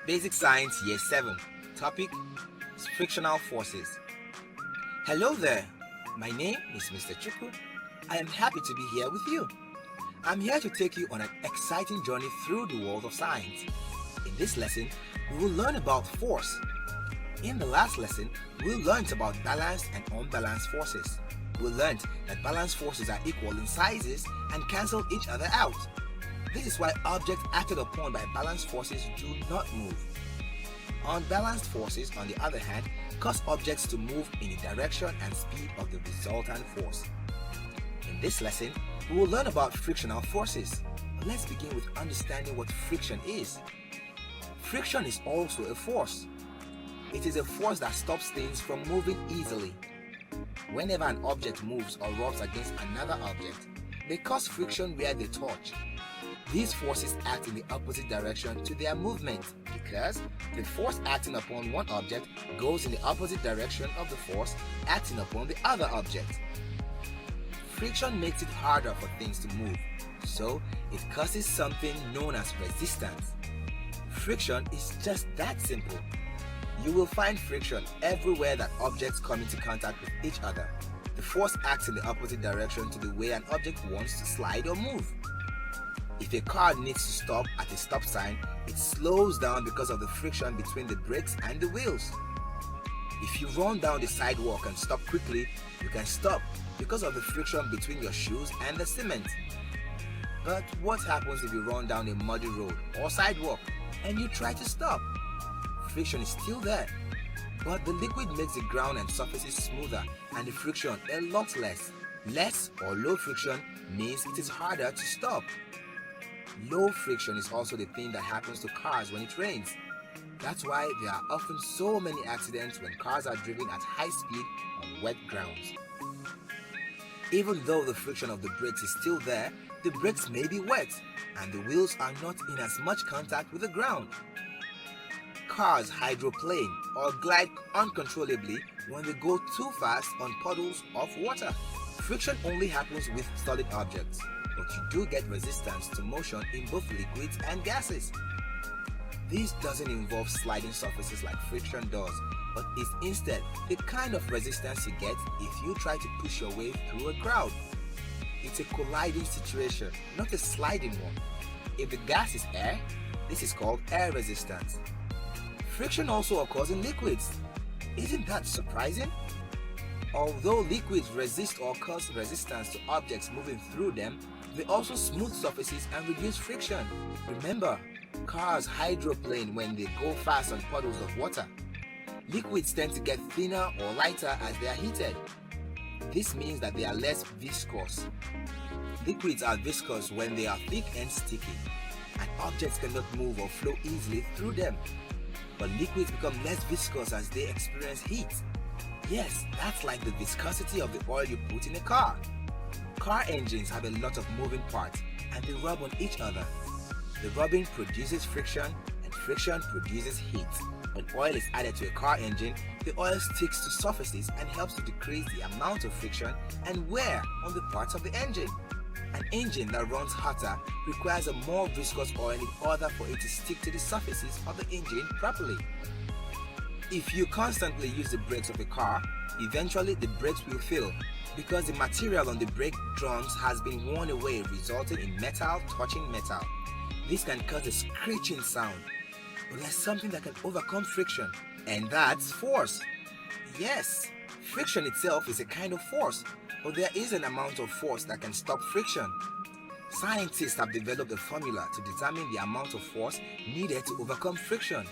Basic Science Year 7. Topic: Frictional Forces. Hello there. My name is Mr. Chukwu. I am happy to be here with you. I'm here to take you on an exciting journey through the world of science. In this lesson, we will learn about force. In the last lesson, we learned about balanced and unbalanced forces. We learned that balanced forces are equal in sizes and cancel each other out. This is why objects acted upon by balanced forces do not move. Unbalanced forces, on the other hand, cause objects to move in the direction and speed of the resultant force. In this lesson, we will learn about frictional forces. But let's begin with understanding what friction is. Friction is also a force. It is a force that stops things from moving easily. Whenever an object moves or rubs against another object, they cause friction where they touch. These forces act in the opposite direction to their movement because the force acting upon one object goes in the opposite direction of the force acting upon the other object. Friction makes it harder for things to move, so it causes something known as resistance. Friction is just that simple. You will find friction everywhere that objects come into contact with each other. The force acts in the opposite direction to the way an object wants to slide or move. If a car needs to stop at a stop sign, it slows down because of the friction between the brakes and the wheels. If you run down the sidewalk and stop quickly, you can stop because of the friction between your shoes and the cement. But what happens if you run down a muddy road or sidewalk and you try to stop? Friction is still there, but the liquid makes the ground and surfaces smoother and the friction a lot less. Less or low friction means it is harder to stop. Low friction is also the thing that happens to cars when it rains. That's why there are often so many accidents when cars are driven at high speed on wet grounds. Even though the friction of the brakes is still there, the brakes may be wet and the wheels are not in as much contact with the ground. Cars hydroplane or glide uncontrollably when they go too fast on puddles of water. Friction only happens with solid objects, but you do get resistance to motion in both liquids and gases. This doesn't involve sliding surfaces like friction does, but is instead the kind of resistance you get if you try to push your way through a crowd. It's a colliding situation, not a sliding one. If the gas is air, this is called air resistance. Friction also occurs in liquids. Isn't that surprising? Although liquids resist or cause resistance to objects moving through them, they also smooth surfaces and reduce friction. Remember, cars hydroplane when they go fast on puddles of water. Liquids tend to get thinner or lighter as they are heated. This means that they are less viscous. Liquids are viscous when they are thick and sticky, and objects cannot move or flow easily through them. But liquids become less viscous as they experience heat. Yes, that's like the viscosity of the oil you put in a car. Car engines have a lot of moving parts and they rub on each other. The rubbing produces friction and friction produces heat. When oil is added to a car engine, the oil sticks to surfaces and helps to decrease the amount of friction and wear on the parts of the engine. An engine that runs hotter requires a more viscous oil in order for it to stick to the surfaces of the engine properly. If you constantly use the brakes of a car, eventually the brakes will fail because the material on the brake drums has been worn away, resulting in metal touching metal. This can cause a screeching sound. But there's something that can overcome friction, and that's force. Yes, friction itself is a kind of force, but there is an amount of force that can stop friction. Scientists have developed a formula to determine the amount of force needed to overcome friction.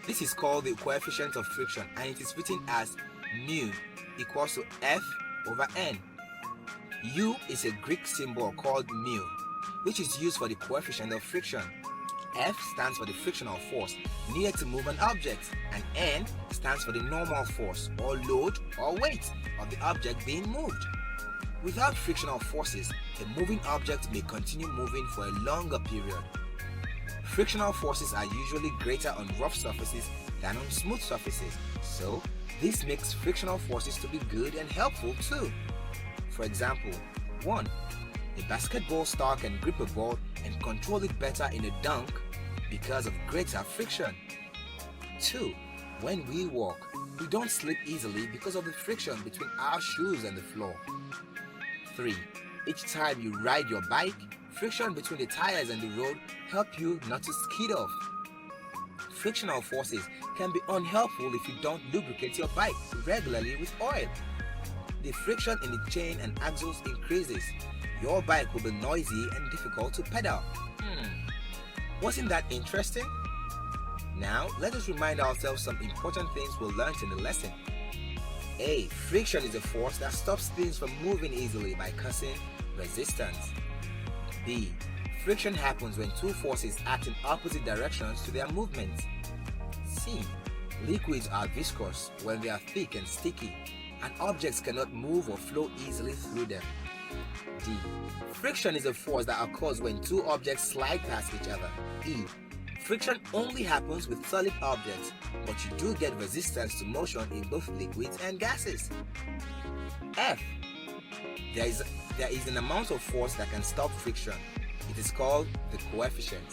This is called the coefficient of friction, and it is written as mu equals to F over N. U is a Greek symbol called mu, which is used for the coefficient of friction. F stands for the frictional force needed to move an object, and N stands for the normal force or load or weight of the object being moved. Without frictional forces, a moving object may continue moving for a longer period. Frictional forces are usually greater on rough surfaces than on smooth surfaces, so this makes frictional forces to be good and helpful too. For example, 1. A basketball star can grip a ball and control it better in a dunk because of greater friction. 2. When we walk, we don't slip easily because of the friction between our shoes and the floor. 3. Each time you ride your bike, friction between the tires and the road help you not to skid off. Frictional forces can be unhelpful if you don't lubricate your bike regularly with oil. The friction in the chain and axles increases. Your bike will be noisy and difficult to pedal. Wasn't that interesting? Now, let us remind ourselves some important things we learned in the lesson. A. Friction is a force that stops things from moving easily by causing resistance. B. Friction happens when two forces act in opposite directions to their movements. C. Liquids are viscous when they are thick and sticky, and objects cannot move or flow easily through them. D. Friction is a force that occurs when two objects slide past each other. E. Friction only happens with solid objects, but you do get resistance to motion in both liquids and gases. F. There is an amount of force that can stop friction. It is called the coefficient.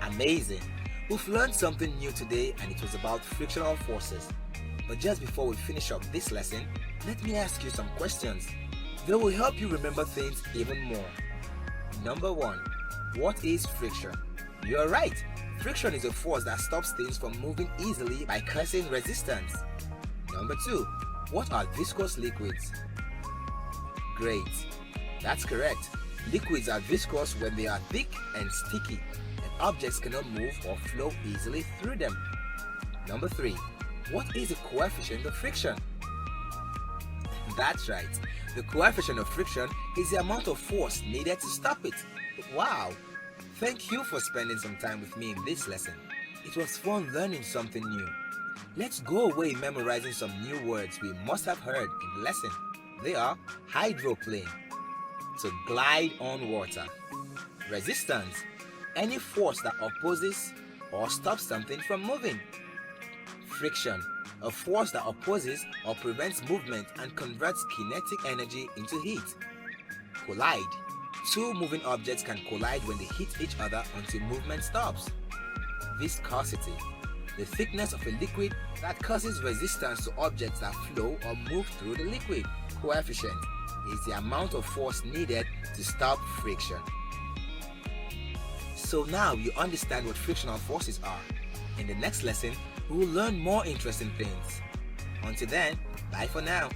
Amazing! We've learned something new today, and it was about frictional forces. But just before we finish up this lesson, let me ask you some questions. They will help you remember things even more. Number 1. What is friction? You're right. Friction is a force that stops things from moving easily by causing resistance. Number 2. What are viscous liquids? Great. That's correct. Liquids are viscous when they are thick and sticky, and objects cannot move or flow easily through them. Number 3. What is the coefficient of friction? That's right. The coefficient of friction is the amount of force needed to stop it. Wow! Thank you for spending some time with me in this lesson. It was fun learning something new. Let's go away memorizing some new words we must have heard in the lesson. They are hydroplane, to glide on water; resistance, any force that opposes or stops something from moving; friction, a force that opposes or prevents movement and converts kinetic energy into heat; collide, two moving objects can collide when they hit each other until movement stops; viscosity, the thickness of a liquid that causes resistance to objects that flow or move through the liquid; coefficient is the amount of force needed to stop friction. So now you understand what frictional forces are. In the next lesson, we will learn more interesting things. Until then, bye for now.